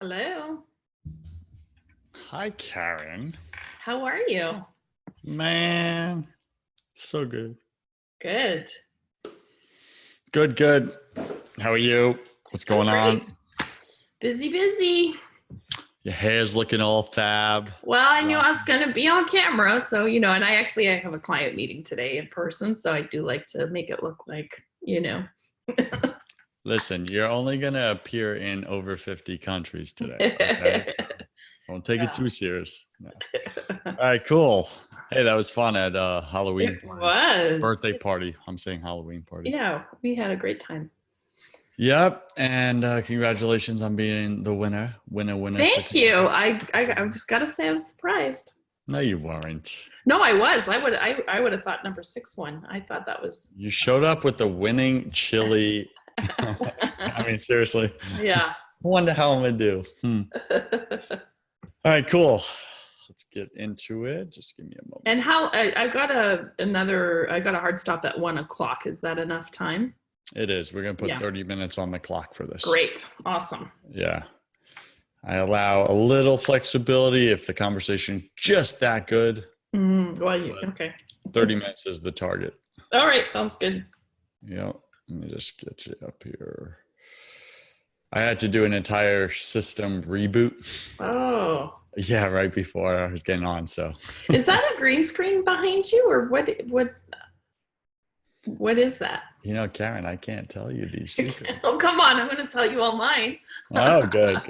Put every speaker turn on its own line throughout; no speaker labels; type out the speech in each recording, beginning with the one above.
Hello.
Hi, Karen.
How are you?
Man, so good.
Good.
Good. How are you? What's going on?
Busy.
Your hair's looking all fab.
Well, I knew I was going to be on camera. So, and I have a client meeting today in person. So I do like to make it look like.
Listen, you're only going to appear in over 50 countries today. Okay? So don't take it too serious. No. All right, cool. Hey, that was fun at Halloween.
It was.
Birthday party. I'm saying Halloween party.
Yeah, we had a great time.
Yep. And congratulations on being the winner.
Thank you. I just got to say I was surprised.
No, you weren't.
No, I was. I would have thought number 6 won. I thought that was.
You showed up with the winning chili. I mean, seriously.
Yeah.
I wonder how I'm going to do. All right, cool. Let's get into it. Just give me a moment.
And how I got a hard stop at 1:00. Is that enough time?
It is. We're going to put 30 minutes on the clock for this.
Great. Awesome.
Yeah. I allow a little flexibility if the conversation just that good.
Okay.
30 minutes is the target.
All right. Sounds good.
Yep. Let me just get you up here. I had to do an entire system reboot.
Oh.
Yeah, right before I was getting on. So
is that a green screen behind you, or what is that?
Karen, I can't tell you these secrets.
Oh, come on. I'm going to tell you all mine.
Oh, good.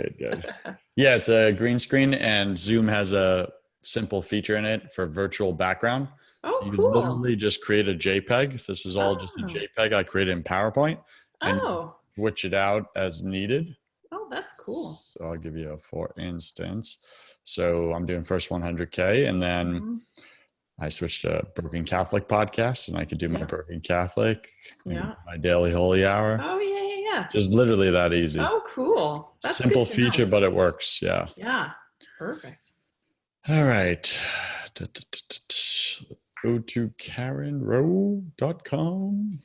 Yeah, it's a green screen, and Zoom has a simple feature in it for virtual background.
Oh,
you
cool.
Literally just create a JPEG. This is all just a JPEG I created in PowerPoint. And switch it out as needed.
Oh, that's cool.
So I'll give you a for instance. So I'm doing first 100K, and then I switched to Broken Catholic podcast, and I could do my Broken Catholic, my daily holy hour.
Oh, yeah.
Just literally that easy.
Oh, cool. That's
simple feature, but it works. Yeah.
Yeah. Perfect.
All right. Let's go to KarenRowe.com.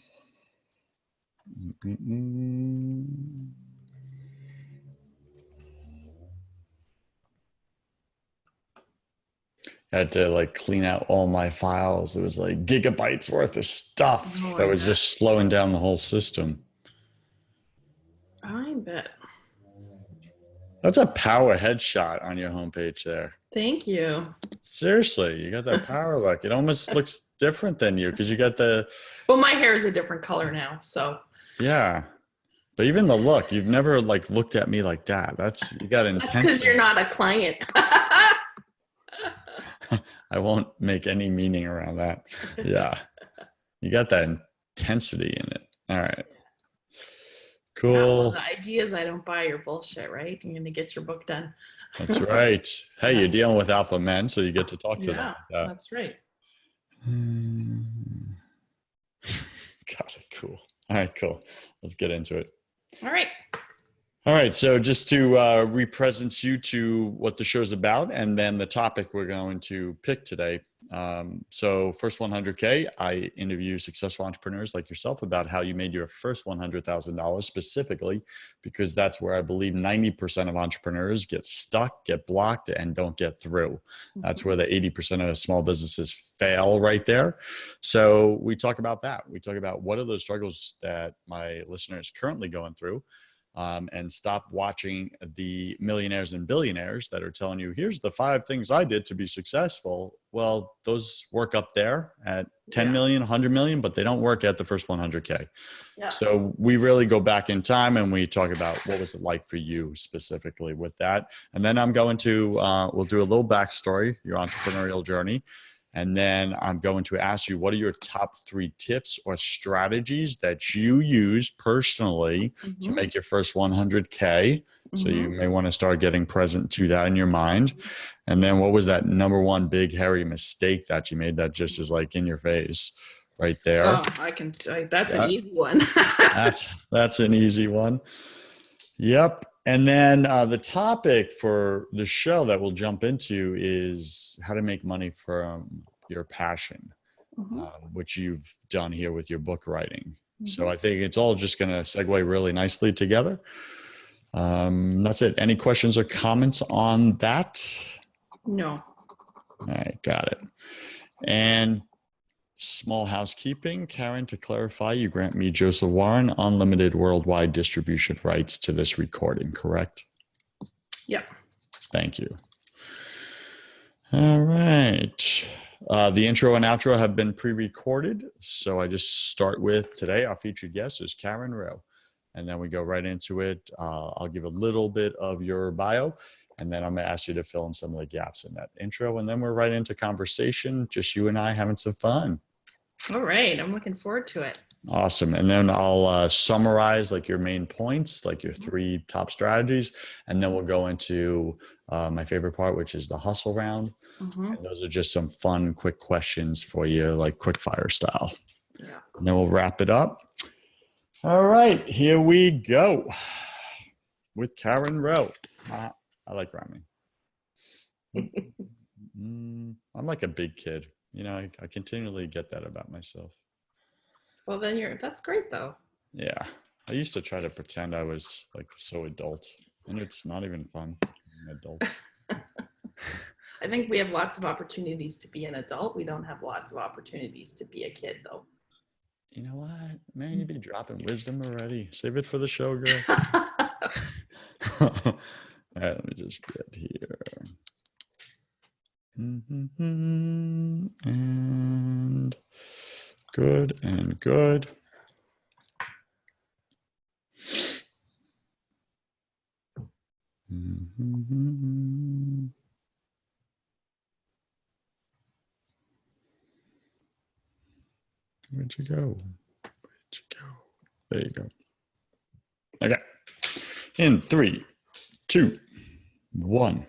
I had to clean out all my files. It was gigabytes worth of stuff that was just slowing down the whole system.
I bet.
That's a power headshot on your homepage there.
Thank you.
Seriously, you got that power look. It almost looks different than you because you got the...
Well, my hair is a different color now, so...
Yeah. But even the look, you've never looked at me like that. You got intensity.
That's because you're not a client.
I won't make any meaning around that. Yeah. You got that intensity in it. All right. Cool.
Well, the idea is I don't buy your bullshit, right? You're going to get your book done.
That's right. Hey, you're dealing with alpha men, so you get to talk to them.
Yeah, that's right.
Got it. Cool. All right, cool. Let's get into it.
All
right. So just to represent you to what the show's about, and then the topic we're going to pick today. So first 100K, I interview successful entrepreneurs like yourself about how you made your first $100,000 specifically, because that's where I believe 90% of entrepreneurs get stuck, get blocked, and don't get through. That's where the 80% of small businesses fail right there. So we talk about that. We talk about what are those struggles that my listeners currently going through. And stop watching the millionaires and billionaires that are telling you, here's the 5 things I did to be successful. Well, those work up there at 10 million, 100 million, but they don't work at the first 100K. Yeah. So we really go back in time and we talk about what was it like for you specifically with that. And then I'm going to, we'll do a little backstory, your entrepreneurial journey. And then I'm going to ask you, what are your top 3 tips or strategies that you use personally to make your first 100K? So you may want to start getting present to that in your mind. And then what was that number 1 big, hairy mistake that you made that just is in your face right there?
Oh, that's an easy one.
that's an easy one. Yep. And then the topic for the show that we'll jump into is how to make money from your passion, which you've done here with your book writing. So I think it's all just going to segue really nicely together. That's it. Any questions or comments on that?
No.
All right, got it. And small housekeeping, Karen, to clarify, you grant me, Joseph Warren, unlimited worldwide distribution rights to this recording, correct?
Yep.
Thank you. All right. The intro and outro have been pre-recorded. So I just start with today, our featured guest is Karen Rowe. And then we go right into it. I'll give a little bit of your bio, and then I'm going to ask you to fill in some of the gaps in that intro. And then we're right into conversation, just you and I having some fun.
All right. I'm looking forward to it.
Awesome. And then I'll summarize like your main points, like your 3 top strategies. And then we'll go into my favorite part, which is the hustle round. And those are just some fun, quick questions for you, like quick fire style.
Yeah.
And then we'll wrap it up. All right, here we go with Karen Rowe. I like rhyming. I'm like a big kid. You know, I continually get that about myself.
Well, then that's great though.
Yeah. I used to try to pretend I was like so adult, and it's not even fun being an adult.
I think we have lots of opportunities to be an adult. We don't have lots of opportunities to be a kid though.
You know what? Man, you'd be dropping wisdom already. Save it for the show, girl. All right, let me just get here. And good and good. Where'd you go? Where'd you go? There you go. Okay. In 3, 2, 1.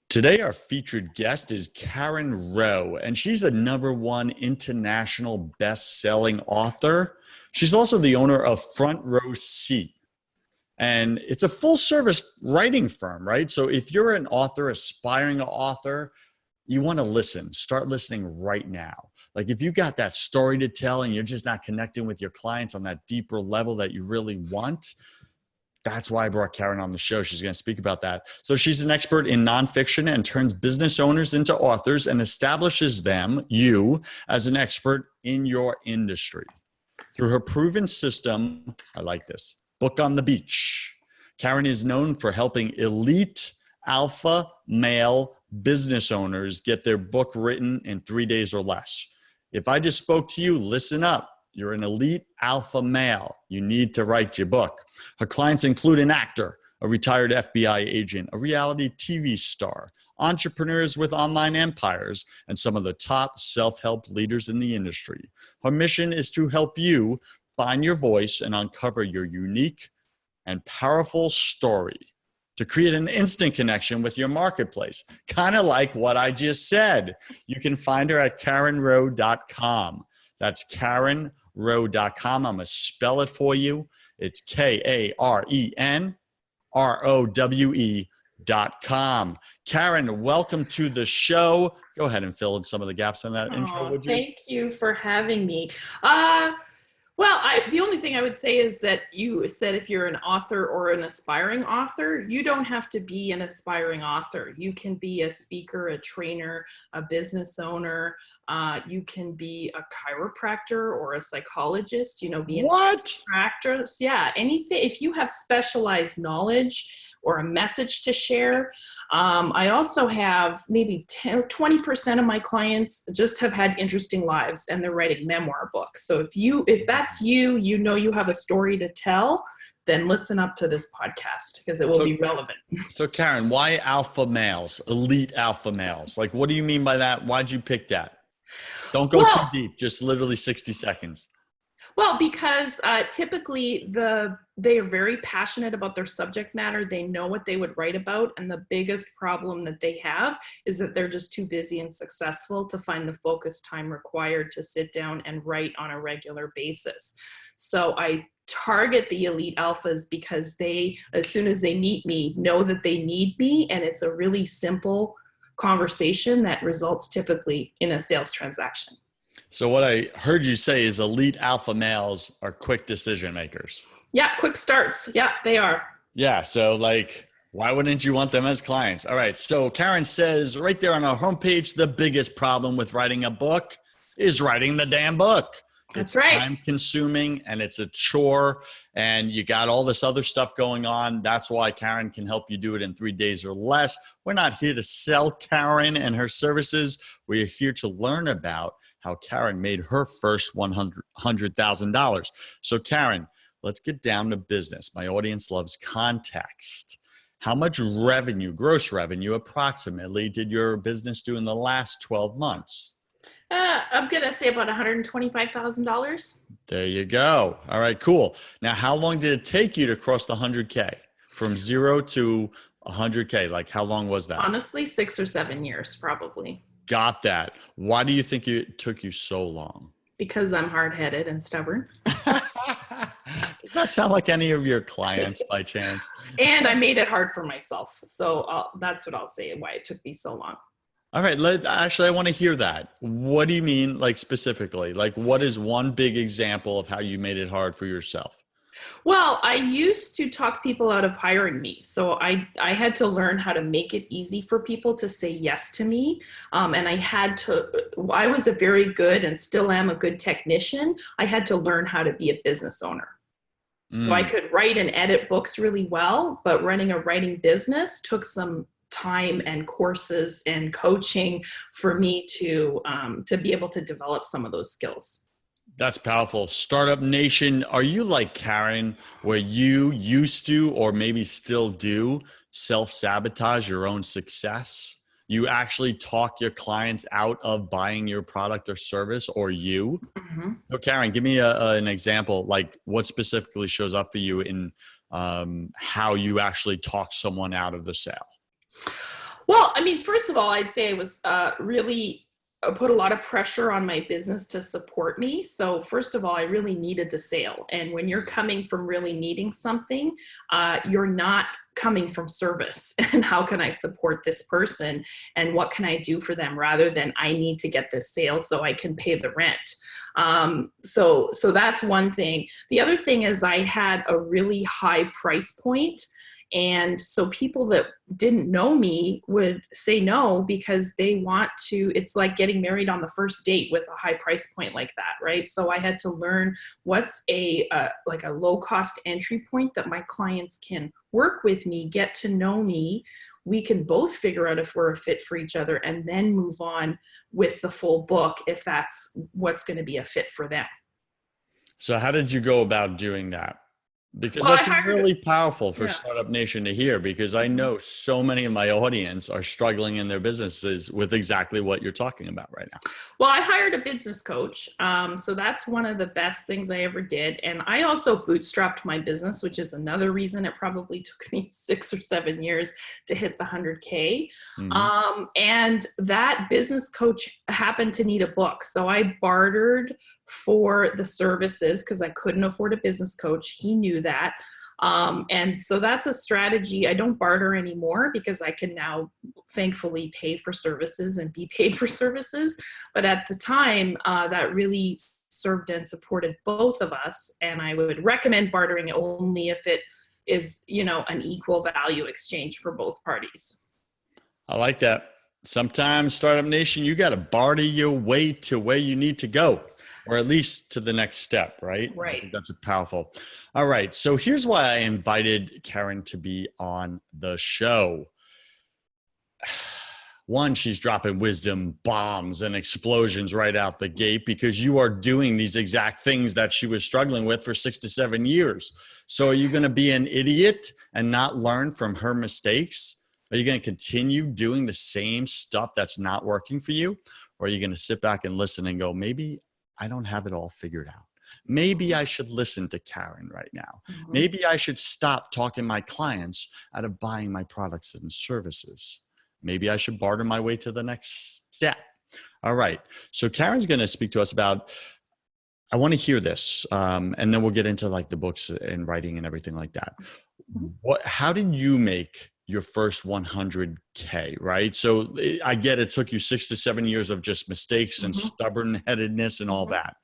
Today, our featured guest is Karen Rowe, and she's a #1 international best-selling author. She's also the owner of Front Row Seat. And it's a full-service writing firm, right? So if you're an author, aspiring author, you want to listen. Start listening right now. Like if you got that story to tell and you're just not connecting with your clients on that deeper level that you really want, that's why I brought Karen on the show. She's going to speak about that. So she's an expert in nonfiction and turns business owners into authors and establishes you, as an expert in your industry. Through her proven system, I like this, Book on the Beach. Karen is known for helping elite alpha male business owners get their book written in 3 days or less. If I just spoke to you, listen up. You're an elite alpha male. You need to write your book. Her clients include an actor, a retired FBI agent, a reality TV star, entrepreneurs with online empires, and some of the top self-help leaders in the industry. Her mission is to help you find your voice and uncover your unique and powerful story to create an instant connection with your marketplace, kind of like what I just said. You can find her at KarenRowe.com. That's KarenRowe.com. I'm going to spell it for you. It's KarenRowe.com. Karen, welcome to the show. Go ahead and fill in some of the gaps in that intro, would you?
Thank you for having me. Well, the only thing I would say is that you said if you're an author or an aspiring author, you don't have to be an aspiring author. You can be a speaker, a trainer, a business owner. You can be a chiropractor or a psychologist, be an actress. Yeah, anything. If you have specialized knowledge or a message to share. I also have maybe 10 or 20% of my clients just have had interesting lives and they're writing memoir books. So if that's you, you have a story to tell, then listen up to this podcast because it will be relevant.
So Karen, why alpha males, elite alpha males? Like, what do you mean by that? Why'd you pick that? Don't go too deep, just literally 60 seconds.
Well, because typically they are very passionate about their subject matter. They know what they would write about. And the biggest problem that they have is that they're just too busy and successful to find the focus time required to sit down and write on a regular basis. So I target the elite alphas because they, as soon as they meet me, know that they need me. And it's a really simple conversation that results typically in a sales transaction.
So what I heard you say is elite alpha males are quick decision makers.
Yeah, quick starts. Yeah, they are.
Yeah. So like, why wouldn't you want them as clients? All right. So Karen says right there on our homepage, the biggest problem with writing a book is writing the damn book.
That's
It's
right.
time consuming and it's a chore and you got all this other stuff going on. That's why Karen can help you do it in 3 days or less. We're not here to sell Karen and her services. We're here to learn about how Karen made her first $100,000. So Karen, let's get down to business. My audience loves context. How much revenue, gross revenue, approximately did your business do in the last 12 months?
I'm going to say about $125,000.
There you go. All right, cool. Now, how long did it take you to cross the 100K from 0 to 100K? Like, how long was that?
Honestly, 6 or 7 years, probably.
Got that. Why do you think it took you so long?
Because I'm hard-headed and stubborn.
Does that sound like any of your clients by chance?
And I made it hard for myself. So that's what I'll say, why it took me so long.
All right. Actually, I want to hear that. What do you mean, like specifically? Like, what is one big example of how you made it hard for yourself?
Well, I used to talk people out of hiring me. So I had to learn how to make it easy for people to say yes to me. And I was a very good and still am a good technician. I had to learn how to be a business owner. So I could write and edit books really well, but running a writing business took some time and courses and coaching for me to be able to develop some of those skills.
That's powerful. Startup Nation, are you like Karen, where you used to, or maybe still do, self-sabotage your own success? You actually talk your clients out of buying your product or service, or you?
Mm-hmm.
So Karen, give me an example, like what specifically shows up for you in how you actually talk someone out of the sale?
Well, I mean, first of all, I'd say I was really put a lot of pressure on my business to support me. So first of all, I really needed the sale. And when you're coming from really needing something, you're not coming from service. And how can I support this person? And what can I do for them rather than I need to get this sale so I can pay the rent. So that's one thing. The other thing is I had a really high price point. And so people that didn't know me would say no because they want to, it's like getting married on the first date with a high price point like that, right? So I had to learn what's like a low cost entry point that my clients can work with me, get to know me. We can both figure out if we're a fit for each other and then move on with the full book if that's what's going to be a fit for them.
So how did you go about doing that? Because that's really powerful for Startup Nation to hear, because I know so many of my audience are struggling in their businesses with exactly what you're talking about right now.
Well, I hired a business coach. So that's one of the best things I ever did. And I also bootstrapped my business, which is another reason it probably took me 6 or 7 years to hit the 100K. Mm-hmm. And that business coach happened to need a book. So I bartered for the services because I couldn't afford a business coach. He knew that. And so that's a strategy. I don't barter anymore because I can now thankfully pay for services and be paid for services. But at the time, that really served and supported both of us. And I would recommend bartering only if it is, an equal value exchange for both parties.
I like that. Sometimes, Startup Nation, you got to barter your way to where you need to go, or at least to the next step, right?
Right.
I think that's powerful. All right. So here's why I invited Karen to be on the show. One, she's dropping wisdom bombs and explosions right out the gate because you are doing these exact things that she was struggling with for 6 to 7 years. So are you going to be an idiot and not learn from her mistakes? Are you going to continue doing the same stuff that's not working for you? Or are you going to sit back and listen and go, maybe I don't have it all figured out. Maybe I should listen to Karen right now. Mm-hmm. Maybe I should stop talking my clients out of buying my products and services. Maybe I should barter my way to the next step. All right. So Karen's going to speak to us about, I want to hear this. And then we'll get into like the books and writing and everything like that. How did you make your first 100K, right? So I get it took you 6 to 7 years of just mistakes and stubborn-headedness and all that.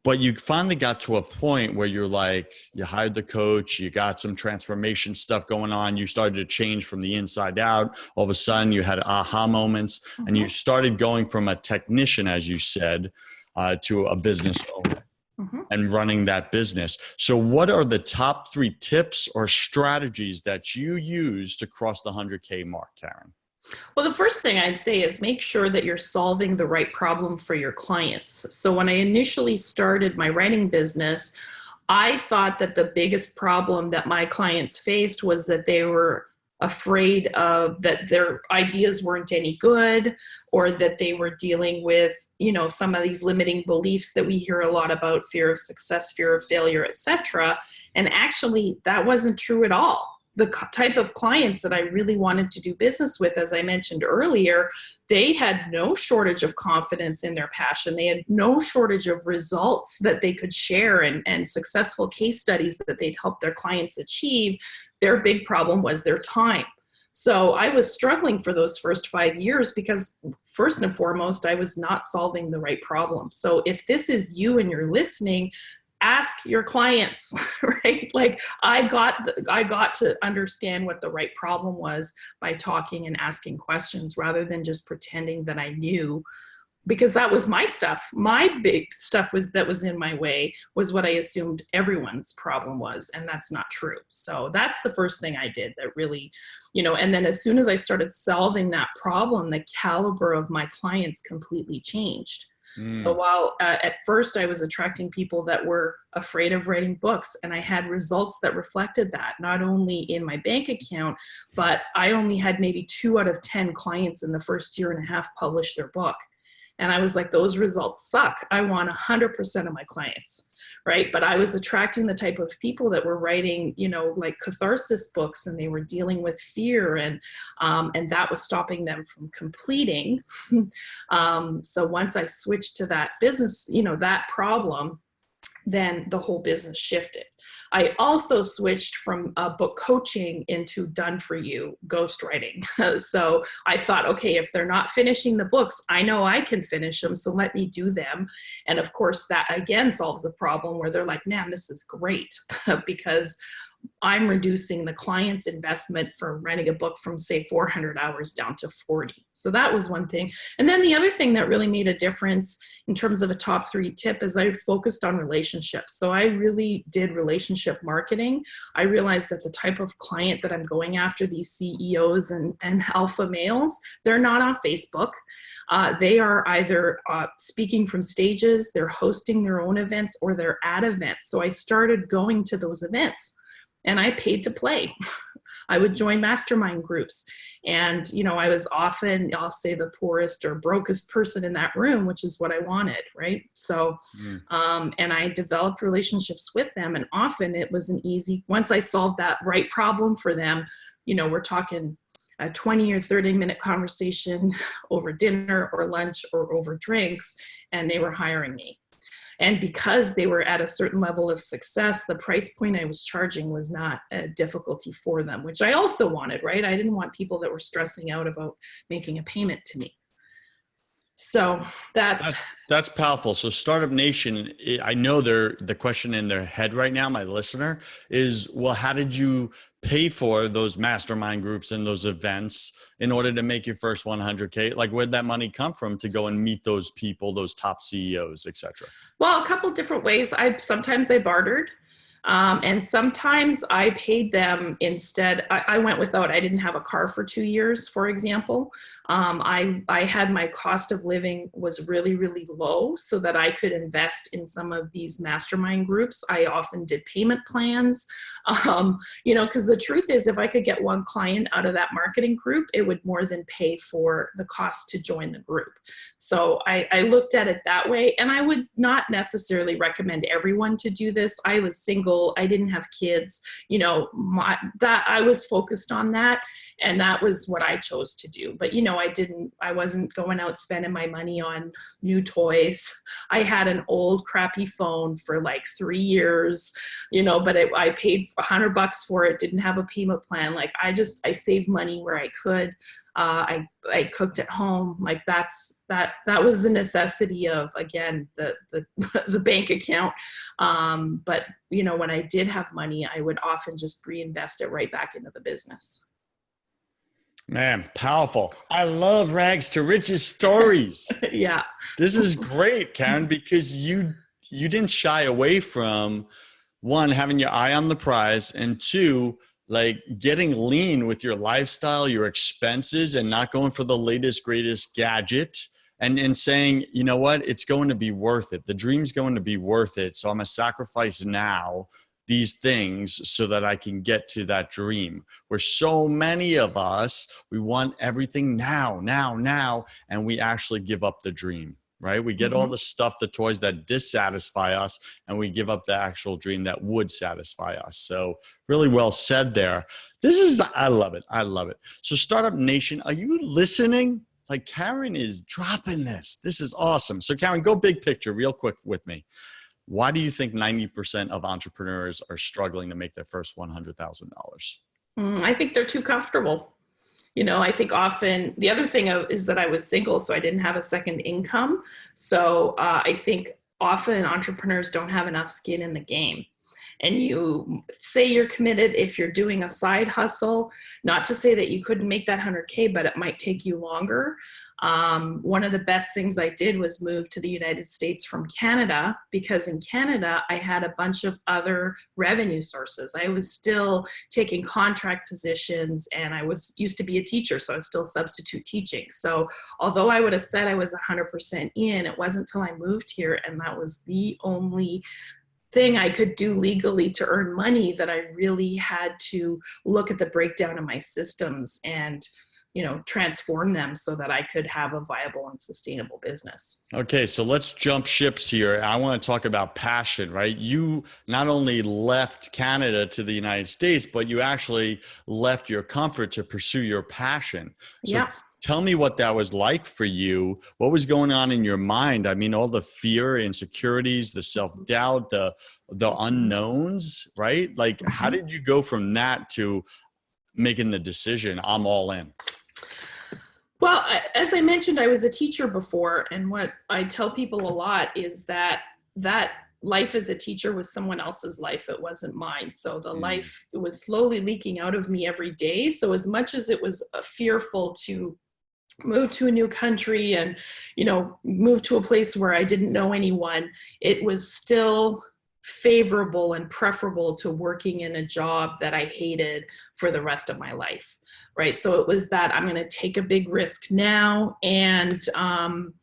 But you finally got to a point where you're like, you hired the coach, you got some transformation stuff going on, you started to change from the inside out. All of a sudden you had aha moments, and you started going from a technician, as you said, to a business owner and running that business. So what are the top 3 tips or strategies that you use to cross the 100K mark, Karen?
Well, the first thing I'd say is make sure that you're solving the right problem for your clients. So when I initially started my writing business, I thought that the biggest problem that my clients faced was that they were afraid of that their ideas weren't any good, or that they were dealing with, some of these limiting beliefs that we hear a lot about: fear of success, fear of failure, etc. And actually, that wasn't true at all. The type of clients that I really wanted to do business with, as I mentioned earlier, they had no shortage of confidence in their passion. They had no shortage of results that they could share, and successful case studies that they'd help their clients achieve. Their big problem was their time. So I was struggling for those first 5 years because, first and foremost, I was not solving the right problem. So if this is you and you're listening, ask your clients, right? Like I got to understand what the right problem was by talking and asking questions, rather than just pretending that I knew, because that was my stuff. My big stuff that was in my way was what I assumed everyone's problem was, and that's not true. So that's the first thing I did that really, and then as soon as I started solving that problem, the caliber of my clients completely changed. So while at first I was attracting people that were afraid of writing books, and I had results that reflected that, not only in my bank account, but I only had maybe 2 out of 10 clients in the first year and a half publish their book. And I was like, those results suck. I want 100% of my clients, right? But I was attracting the type of people that were writing, like catharsis books, and they were dealing with fear, and that was stopping them from completing. So once I switched to that business, that problem, then the whole business shifted. I also switched from book coaching into done-for-you ghostwriting. So I thought, okay, if they're not finishing the books, I know I can finish them, so let me do them. And of course, that again solves the problem where they're like, man, this is great, because I'm reducing the client's investment for writing a book from, say, 400 hours down to 40. So that was one thing. And then the other thing that really made a difference in terms of a top 3 tip is I focused on relationships. So I really did relationship marketing. I realized that the type of client that I'm going after, these CEOs and alpha males, they're not on Facebook. They are either speaking from stages, they're hosting their own events, or they're at events. So I started going to those events. And I paid to play. I would join mastermind groups. And, I was often, I'll say, the poorest or brokest person in that room, which is what I wanted, right? So, and I developed relationships with them. And often it was once I solved that right problem for them, we're talking a 20 or 30-minute conversation over dinner or lunch or over drinks, and they were hiring me. And because they were at a certain level of success, the price point I was charging was not a difficulty for them, which I also wanted, right? I didn't want people that were stressing out about making a payment to me. So
that's powerful. So Startup Nation, I know the question in their head right now, my listener, is, well, how did you pay for those mastermind groups and those events in order to make your first 100K? Like, where'd that money come from to go and meet those people, those top CEOs, et cetera?
Well, a couple different ways. Sometimes I bartered. And sometimes I paid them instead. I went without. I didn't have a car for 2 years, for example. I had my cost of living was really, really low so that I could invest in some of these mastermind groups. I often did payment plans, because the truth is, if I could get one client out of that marketing group, it would more than pay for the cost to join the group. So I looked at it that way, and I would not necessarily recommend everyone to do this. I was single single. I didn't have kids, that I was focused on that. And that was what I chose to do. But, I wasn't going out spending my money on new toys. I had an old crappy phone for like 3 years, but I paid $100 for it, didn't have a payment plan. Like I saved money where I could. I cooked at home. Like that was the necessity of, again, the the bank account. But when I did have money, I would often just reinvest it right back into the business.
Man, powerful. I love rags to riches stories.
Yeah.
This is great, Karen, because you didn't shy away from, one, having your eye on the prize, and two, like getting lean with your lifestyle, your expenses, and not going for the latest, greatest gadget, and saying, you know what, it's going to be worth it. The dream's going to be worth it. So I'm going to sacrifice now these things so that I can get to that dream. Where so many of us, we want everything now, and we actually give up the dream. Right? We get all the stuff, the toys that dissatisfy us, and we give up the actual dream that would satisfy us. So really well said there. I love it. I love it. So Startup Nation, are you listening? Like Karen is dropping this. This is awesome. So Karen, go big picture real quick with me. Why do you think 90% of entrepreneurs are struggling to make their first $100,000?
I think they're too comfortable. I think often the other thing is that I was single, so I didn't have a second income. So I think often entrepreneurs don't have enough skin in the game. And you say you're committed if you're doing a side hustle, not to say that you couldn't make that 100K, but it might take you longer. One of the best things I did was move to the United States from Canada, because in Canada, I had a bunch of other revenue sources. I was still taking contract positions, and I used to be a teacher, so I was still substitute teaching. So although I would have said I was 100% in, it wasn't until I moved here, and that was the only thing I could do legally to earn money, that I really had to look at the breakdown of my systems and transform them so that I could have a viable and sustainable business.
Okay, so let's jump ships here. I want to talk about passion, right? You not only left Canada to the United States, but you actually left your comfort to pursue your passion. So
yeah.
Tell me what that was like for you. What was going on in your mind? I mean, all the fear, insecurities, the self-doubt, the unknowns, right? Like, how did you go from that to making the decision, I'm all in?
Well, as I mentioned, I was a teacher before, and what I tell people a lot is that life as a teacher was someone else's life. It wasn't mine. So the life was slowly leaking out of me every day. So as much as it was fearful to move to a new country and, move to a place where I didn't know anyone, it was still favorable and preferable to working in a job that I hated for the rest of my life. Right. So it was that I'm going to take a big risk now. And, and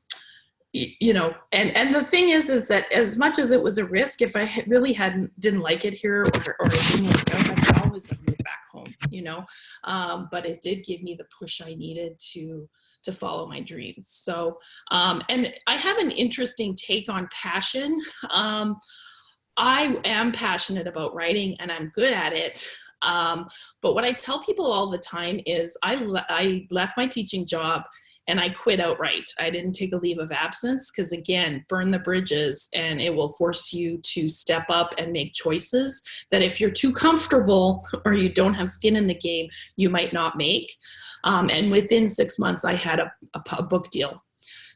the thing is that as much as it was a risk, if I really didn't like it here, or it didn't work out, I could always have moved back home, but it did give me the push I needed to follow my dreams. So, and I have an interesting take on passion. I am passionate about writing, and I'm good at it. But what I tell people all the time is I left my teaching job and I quit outright. I didn't take a leave of absence because, again, burn the bridges, and it will force you to step up and make choices that if you're too comfortable or you don't have skin in the game, you might not make. And within 6 months, I had a book deal.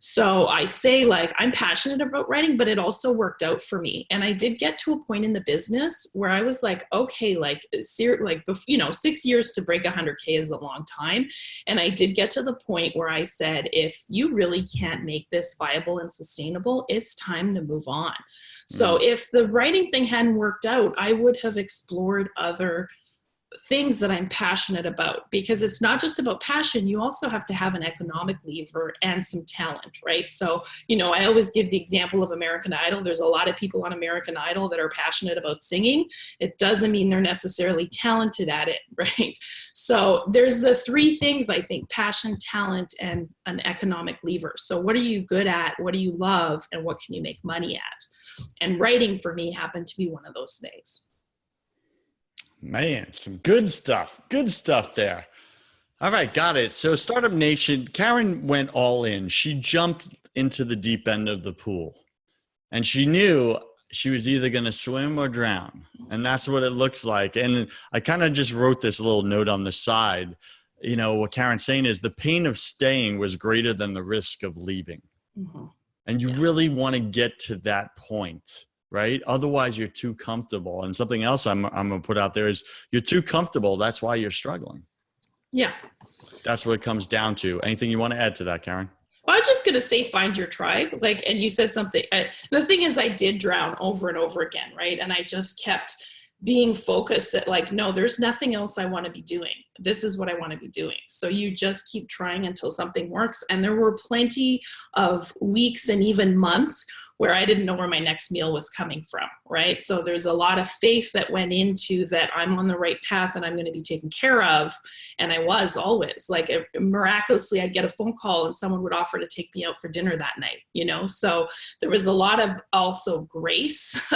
So I say, like, I'm passionate about writing, but it also worked out for me. And I did get to a point in the business where I was like, okay, 6 years to break 100K is a long time. And I did get to the point where I said, if you really can't make this viable and sustainable, it's time to move on. So if the writing thing hadn't worked out, I would have explored other things that I'm passionate about, because it's not just about passion. You also have to have an economic lever and some talent, right? So, I always give the example of American Idol. There's a lot of people on American Idol that are passionate about singing. It doesn't mean they're necessarily talented at it, right? So there's the three things, I think: passion, talent, and an economic lever. So what are you good at? What do you love? And what can you make money at? And writing for me happened to be one of those things.
Man, some good stuff. Good stuff there. All right, got it. So Startup Nation, Karen went all in. She jumped into the deep end of the pool and she knew she was either going to swim or drown. And that's what it looks like. And I kind of just wrote this little note on the side. You know, what Karen's saying is the pain of staying was greater than the risk of leaving.
Mm-hmm.
And you really want to get to that point, right? Otherwise, you're too comfortable. And something else I'm going to put out there is you're too comfortable. That's why you're struggling.
Yeah.
That's what it comes down to. Anything you want to add to that, Karen?
Well, I was just going to say, find your tribe. And you said something. The thing is, I did drown over and over again, right? And I just kept being focused that no, there's nothing else I want to be doing. This is what I want to be doing. So you just keep trying until something works. And there were plenty of weeks and even months where I didn't know where my next meal was coming from, right? So there's a lot of faith that went into that I'm on the right path and I'm going to be taken care of. And I was always miraculously, I'd get a phone call and someone would offer to take me out for dinner that night, So there was a lot of also grace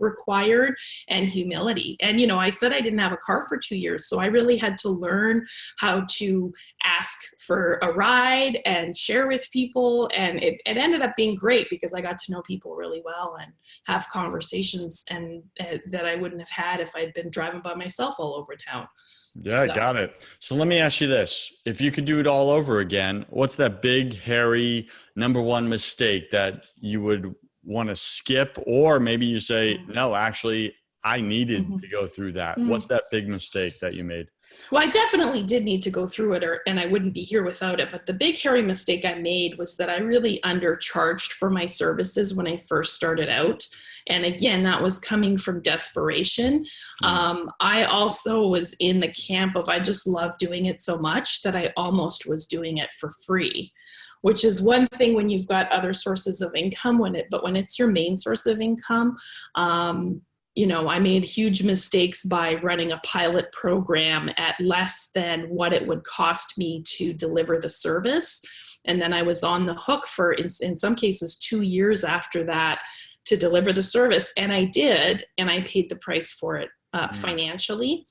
required and humility. And, I said I didn't have a car for 2 years. So I really had to learn how to ask for a ride and share with people. And it ended up being great because I got to know people really well and have conversations and that I wouldn't have had if I'd been driving by myself all over town.
Yeah, got it. So let me ask you this. If you could do it all over again, what's that big, hairy number one mistake that you would want to skip? Or maybe you say, no, actually, I needed to go through that. What's that big mistake that you made?
Well, I definitely did need to go through it and I wouldn't be here without it. But the big hairy mistake I made was that I really undercharged for my services when I first started out. And again, that was coming from desperation. I also was in the camp of I just love doing it so much that I almost was doing it for free, which is one thing when you've got other sources of income, but when it's your main source of income, I made huge mistakes by running a pilot program at less than what it would cost me to deliver the service. And then I was on the hook for, in some cases, 2 years after that to deliver the service. And I did, and I paid the price for it financially.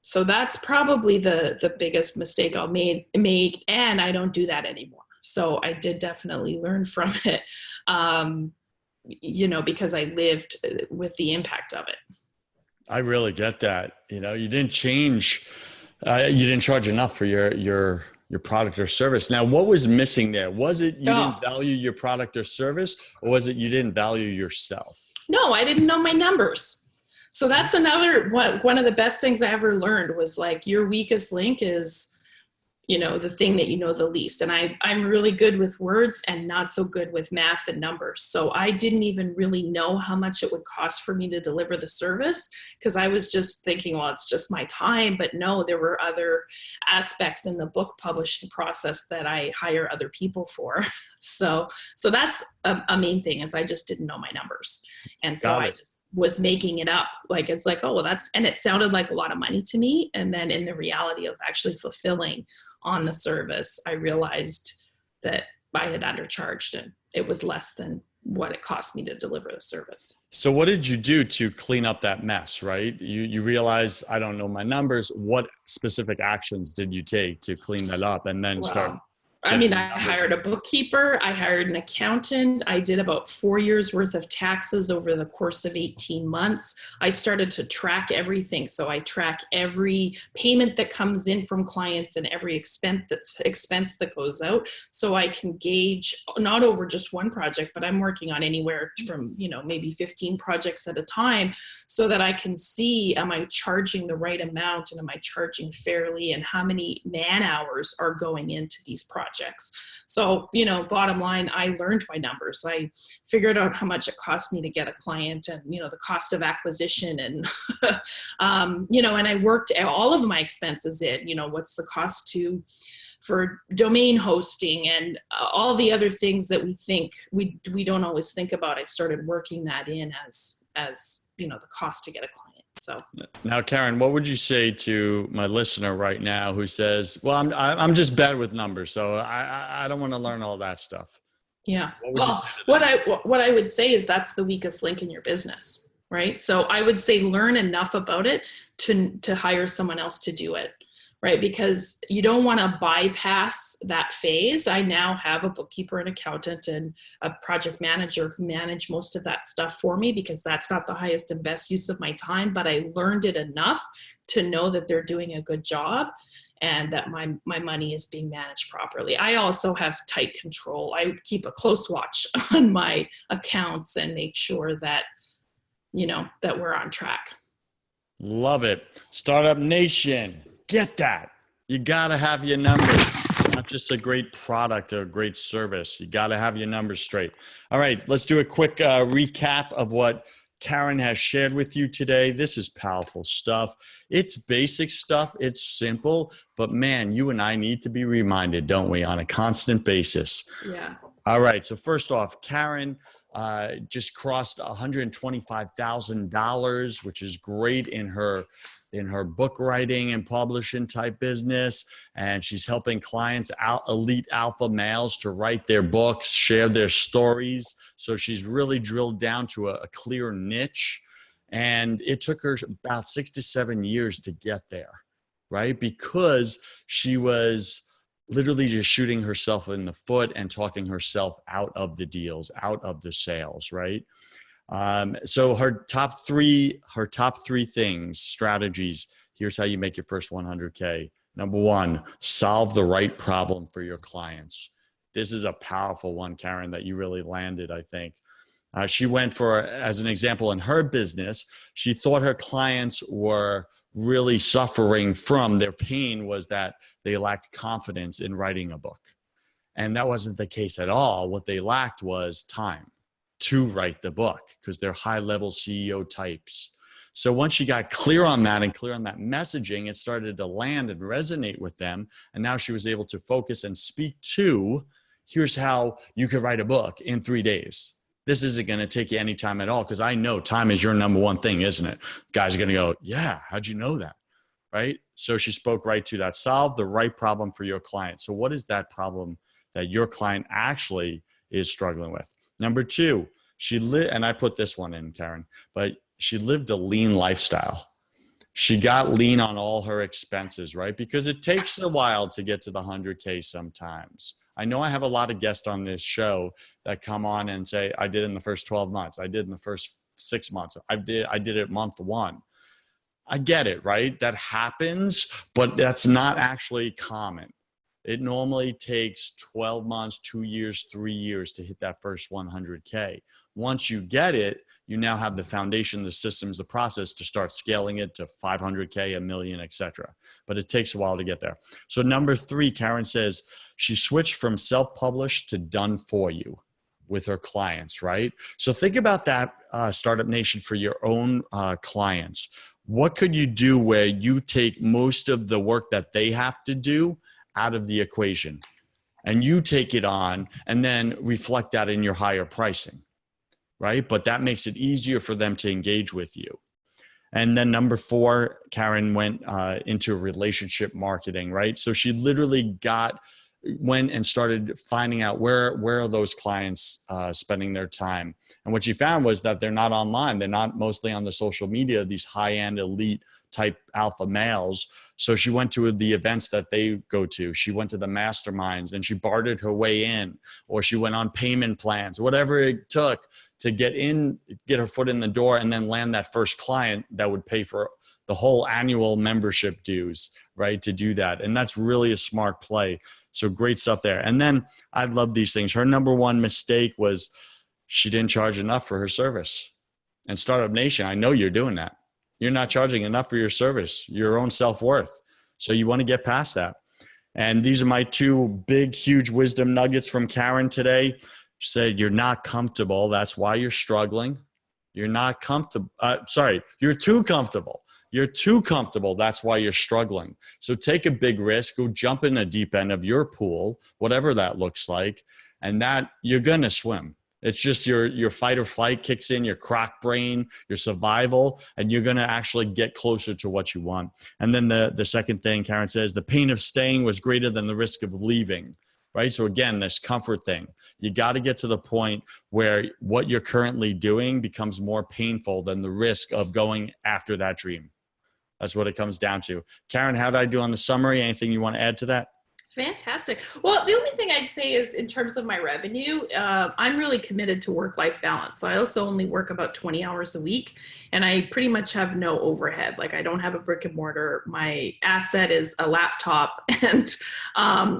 So that's probably the biggest mistake I'll make, and I don't do that anymore. So I did definitely learn from it. Because I lived with the impact of it.
I really get that. You didn't change, you didn't charge enough for your product or service. Now, what was missing there? Was it you didn't value your product or service, or was it you didn't value yourself?
No, I didn't know my numbers. So that's one of the best things I ever learned was your weakest link is the thing that the least. And I'm really good with words and not so good with math and numbers. So I didn't even really know how much it would cost for me to deliver the service because I was just thinking, well, it's just my time. But no, there were other aspects in the book publishing process that I hire other people for. So that's a main thing is I just didn't know my numbers. And so I just was making it up. Oh, well, and it sounded like a lot of money to me. And then in the reality of actually fulfilling on the service, I realized that I had undercharged and it was less than what it cost me to deliver the service.
So what did you do to clean up that mess, right? You realize I don't know my numbers. What specific actions did you take to clean that up and then start?
I hired a bookkeeper. I hired an accountant. I did about 4 years worth of taxes over the course of 18 months. I started to track everything. So I track every payment that comes in from clients and every expense that goes out. So I can gauge not over just one project, but I'm working on anywhere from, maybe 15 projects at a time so that I can see, am I charging the right amount and am I charging fairly and how many man hours are going into these projects. So, bottom line, I learned my numbers. I figured out how much it cost me to get a client and, the cost of acquisition and, and I worked all of my expenses in, what's the cost for domain hosting and all the other things that we think we don't always think about. I started working that in as the cost to get a client. So
now, Karen, what would you say to my listener right now who says, well, I'm just bad with numbers, so I don't want to learn all that stuff?
Yeah. What I would say is that's the weakest link in your business. right? So I would say learn enough about it to hire someone else to do it, right? Because you don't want to bypass that phase. I now have a bookkeeper, an accountant, and a project manager who manage most of that stuff for me, because that's not the highest and best use of my time, but I learned it enough to know that they're doing a good job and that my money is being managed properly. I also have tight control. I keep a close watch on my accounts and make sure that, that we're on track.
Love it. Startup Nation, get that. You got to have your numbers, not just a great product or a great service. You got to have your numbers straight. All right, let's do a quick recap of what Karen has shared with you today. This is powerful stuff. It's basic stuff. It's simple, but man, you and I need to be reminded, don't we, on a constant basis?
Yeah.
All right. So first off, Karen just crossed $125,000, which is great in her book writing and publishing type business. And she's helping clients, elite alpha males, to write their books, share their stories. So she's really drilled down to a clear niche. And it took her about 6 to 7 years to get there, right? Because she was literally just shooting herself in the foot and talking herself out of the deals, out of the sales, right? So her top three strategies. Here's how you make your first 100K. Number one, solve the right problem for your clients. This is a powerful one, Karen, that you really landed, I think. She went for, as an example, in her business, she thought her clients were really suffering from, their pain was that they lacked confidence in writing a book. And that wasn't the case at all. What they lacked was time to write the book, because they're high-level CEO types. So once she got clear on that and clear on that messaging, it started to land and resonate with them. And now she was able to focus and speak to, here's how you could write a book in 3 days. This isn't going to take you any time at all, because I know time is your number one thing, isn't it? Guys are going to go, yeah, how'd you know that? Right? So she spoke right to that. Solve the right problem for your client. So what is that problem that your client actually is struggling with? Number two, and I put this one in, Karen, but she lived a lean lifestyle. She got lean on all her expenses, right? Because it takes a while to get to the 100K sometimes. I know I have a lot of guests on this show that come on and say, I did it in the first 12 months. I did in the first 6 months. I did it month one. I get it, right? That happens, but that's not actually common. It normally takes 12 months, 2 years, 3 years to hit that first 100K. Once you get it, you now have the foundation, the systems, the process to start scaling it to 500K, a million, etc. But it takes a while to get there. So number three, Karen says she switched from self-published to done for you with her clients, right? So think about that, Startup Nation, for your own clients. What could you do where you take most of the work that they have to do out of the equation and you take it on and then reflect that in your higher pricing, right? But that makes it easier for them to engage with you. And then number four, Karen went into relationship marketing, right? So she literally went and started finding out where are those clients spending their time. And what she found was that they're not online. They're not mostly on the social media, these high-end elite type alpha males. So she went to the events that they go to. She went to the masterminds and she bartered her way in, or she went on payment plans, whatever it took to get her foot in the door and then land that first client that would pay for the whole annual membership dues, right? To do that. And that's really a smart play. So great stuff there. And then I love these things. Her number one mistake was she didn't charge enough for her service. And Startup Nation, I know you're doing that. You're not charging enough for your service, your own self-worth. So you want to get past that. And these are my two big, huge wisdom nuggets from Karen today. She said, you're not comfortable. That's why you're struggling. You're not comfortable. You're too comfortable. You're too comfortable. That's why you're struggling. So take a big risk. Go jump in the deep end of your pool, whatever that looks like, and that you're going to swim. It's just your fight or flight kicks in, your croc brain, your survival, and you're going to actually get closer to what you want. And then the second thing, Karen says, the pain of staying was greater than the risk of leaving, right? So again, this comfort thing, you got to get to the point where what you're currently doing becomes more painful than the risk of going after that dream. That's what it comes down to. Karen, how did I do on the summary? Anything you want to add to that?
Fantastic. Well, the only thing I'd say is in terms of my revenue, I'm really committed to work-life balance. So I also only work about 20 hours a week, and I pretty much have no overhead. Like I don't have a brick and mortar. My asset is a laptop. And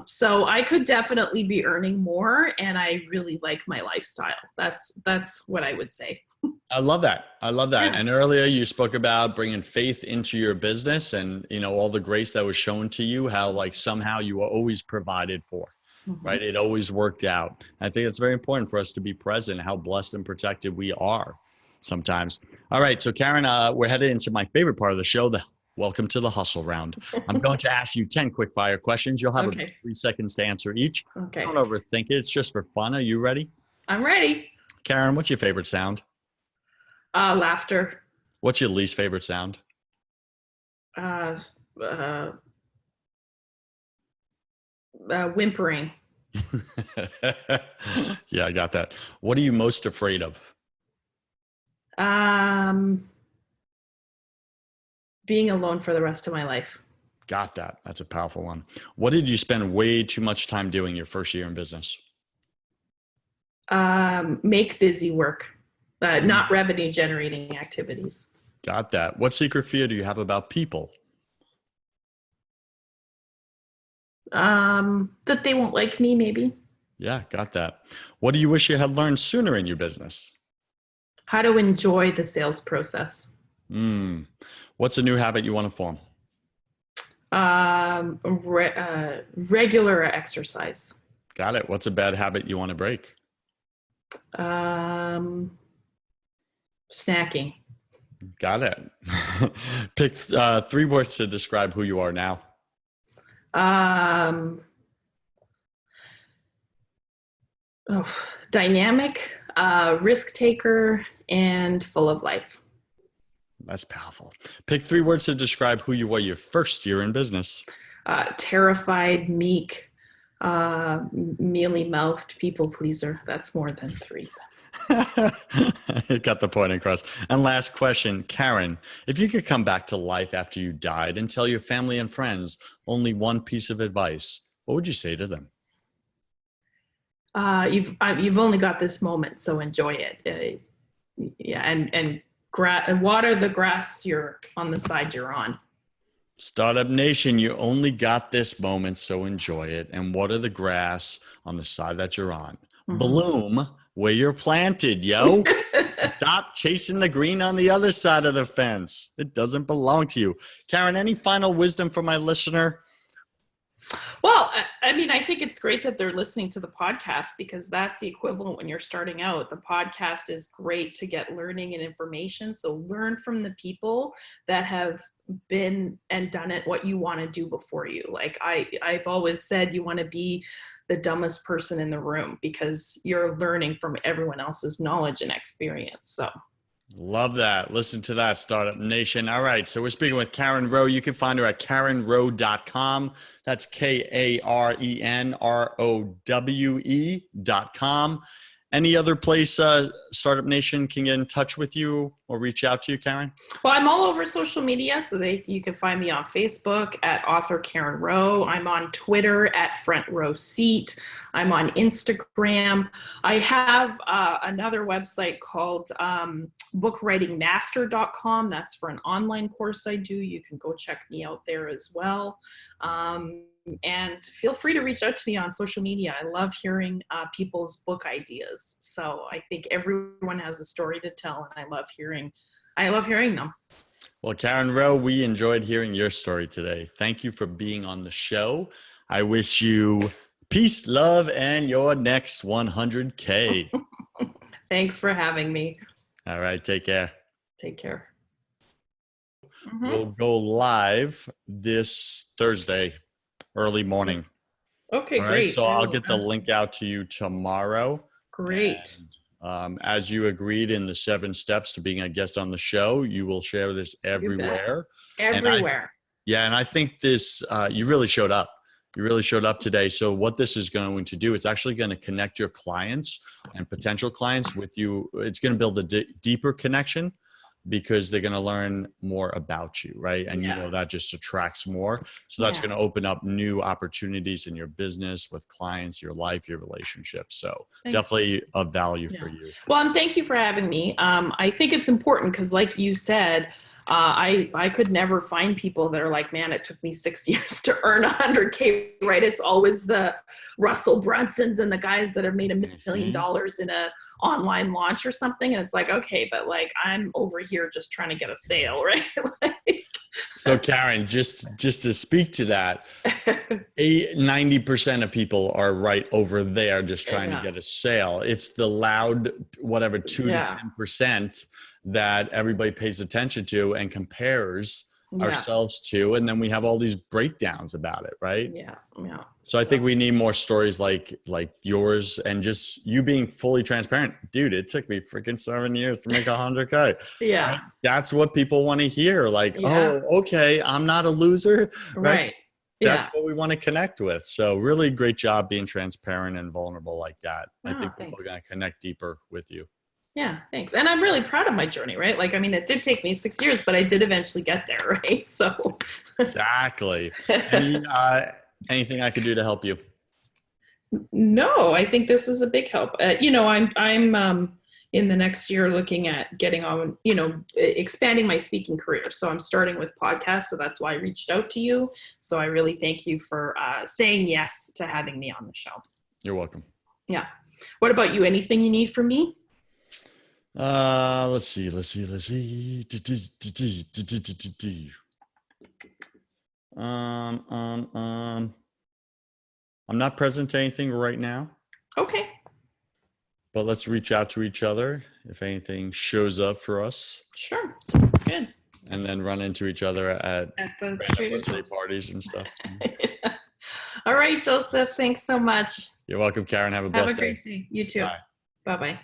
so I could definitely be earning more, and I really like my lifestyle. That's what I would say.
I love that. I love that.
Yeah.
And earlier you spoke about bringing faith into your business and, all the grace that was shown to you, how like somehow you were always provided for, right? It always worked out. I think it's very important for us to be present, how blessed and protected we are sometimes. All right. So Karen, we're headed into my favorite part of the show, the welcome to the hustle round. I'm going to ask you 10 quick fire questions. You'll have about 3 seconds to answer each.
Okay.
Don't overthink it. It's just for fun. Are you ready?
I'm ready.
Karen, what's your favorite sound?
Laughter.
What's your least favorite sound?
Whimpering.
Yeah, I got that. What are you most afraid of?
Being alone for the rest of my life.
Got that. That's a powerful one. What did you spend way too much time doing your first year in business?
Make busy work. Not revenue generating activities.
Got that. What secret fear do you have about people?
That they won't like me, maybe.
Yeah, got that. What do you wish you had learned sooner in your business?
How to enjoy the sales process.
What's a new habit you want to form?
Regular exercise.
Got it. What's a bad habit you want to break?
Snacking.
Got it. Pick 3 words to describe who you are now.
Dynamic, risk taker, and full of life.
That's powerful. Pick 3 words to describe who you were your first year in business.
Terrified, meek, mealy-mouthed, people pleaser. That's more than 3.
You got the point across. And last question, Karen, if you could come back to life after you died and tell your family and friends only one piece of advice, what would you say to them?
You've only got this moment, so enjoy it. And water the grass you're on the side you're on.
Startup Nation, you only got this moment, so enjoy it. And water the grass on the side that you're on. Bloom where you're planted, yo. Stop chasing the green on the other side of the fence. It doesn't belong to you. Karen, any final wisdom for my listener?
Well, I mean, I think it's great that they're listening to the podcast because that's the equivalent when you're starting out. The podcast is great to get learning and information. So learn from the people that have been and done it what you want to do before you. Like I've always said, you want to be the dumbest person in the room because you're learning from everyone else's knowledge and experience. So
love that. Listen to that, Startup Nation. All right. So we're speaking with Karen Rowe. You can find her at KarenRowe.com. That's KarenRowe.com. Any other place Startup Nation can get in touch with you or reach out to you, Karen?
Well, I'm all over social media, so you can find me on Facebook at author Karen Rowe. I'm on Twitter at Front Row Seat. I'm on Instagram. I have another website called bookwritingmaster.com. That's for an online course I do. You can go check me out there as well. And feel free to reach out to me on social media. I love hearing people's book ideas. So I think everyone has a story to tell, and I love hearing them.
Well, Karen Rowe, we enjoyed hearing your story today. Thank you for being on the show. I wish you peace, love, and your next 100K.
Thanks for having me.
All right. Take care.
Take care.
We'll go live this Thursday, early morning.
Okay,
all right,
great.
So I'll get the link out to you tomorrow.
Great.
And, as you agreed in the 7 steps to being a guest on the show, you will share this everywhere.
Everywhere.
And I think this, you really showed up. You really showed up today. So what this is going to do, it's actually going to connect your clients and potential clients with you. It's going to build a deeper connection because they're going to learn more about you, right? And you know that just attracts more. So that's going to open up new opportunities in your business with clients, your life, your relationships. So definitely of value for you.
Well, and thank you for having me. I think it's important because, like you said, I could never find people that are like, man, it took me 6 years to earn 100K, right? It's always the Russell Brunsons and the guys that have made $1 million in a online launch or something. And it's like, okay, but like, I'm over here just trying to get a sale, right? Like,
so Karen, just to speak to that, 90% of people are right over there just trying to get a sale. It's the loud, whatever, 2 to 10% that everybody pays attention to and compares ourselves to. And then we have all these breakdowns about it, right?
Yeah.
So I think we need more stories like yours, and just you being fully transparent. Dude, it took me freaking 7 years to make 100K.
Yeah.
Right? That's what people want to hear. Like, oh, okay, I'm not a loser. Right. That's what we want to connect with. So really great job being transparent and vulnerable like that. I think people are going to connect deeper with you.
Yeah, thanks. And I'm really proud of my journey, right? Like, I mean, it did take me 6 years, but I did eventually get there, right? So
exactly. Anything I could do to help you?
No, I think this is a big help. I'm in the next year looking at getting on, expanding my speaking career. So I'm starting with podcasts. So that's why I reached out to you. So I really thank you for saying yes to having me on the show.
You're welcome.
Yeah. What about you? Anything you need from me?
Let's see. I'm not present to anything right now.
Okay.
But let's reach out to each other if anything shows up for us.
Sure. Sounds good.
And then run into each other at
the
birthday parties and stuff.
All right, Joseph. Thanks so much.
You're welcome, Karen. Have a blessed day.
Have a great day. You too. Bye-bye.